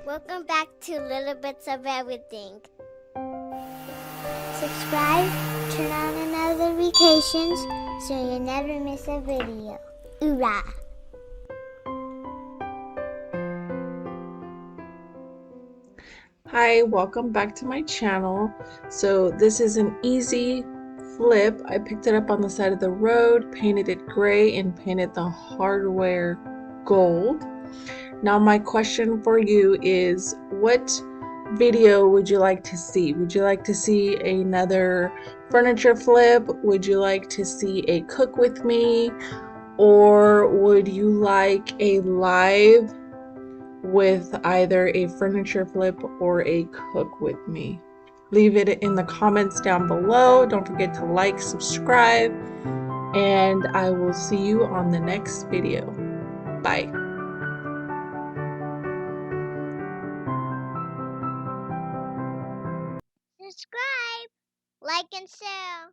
Welcome back to Little Bits of Everything. Subscribe, turn on notifications so you never miss a video. Hoorah! Hi, welcome back to my channel. So this is an easy flip. I picked it up on the side of the road, painted it gray, and painted the hardware gold. Now my question for you is, what video would you like to see? Would you like to see another furniture flip? Would you like to see a cook with me? Or would you like a live with either a furniture flip or a cook with me? Leave it in the comments down below. Don't forget to like, subscribe, and I will see you on the next video. Bye. Subscribe, like, and share.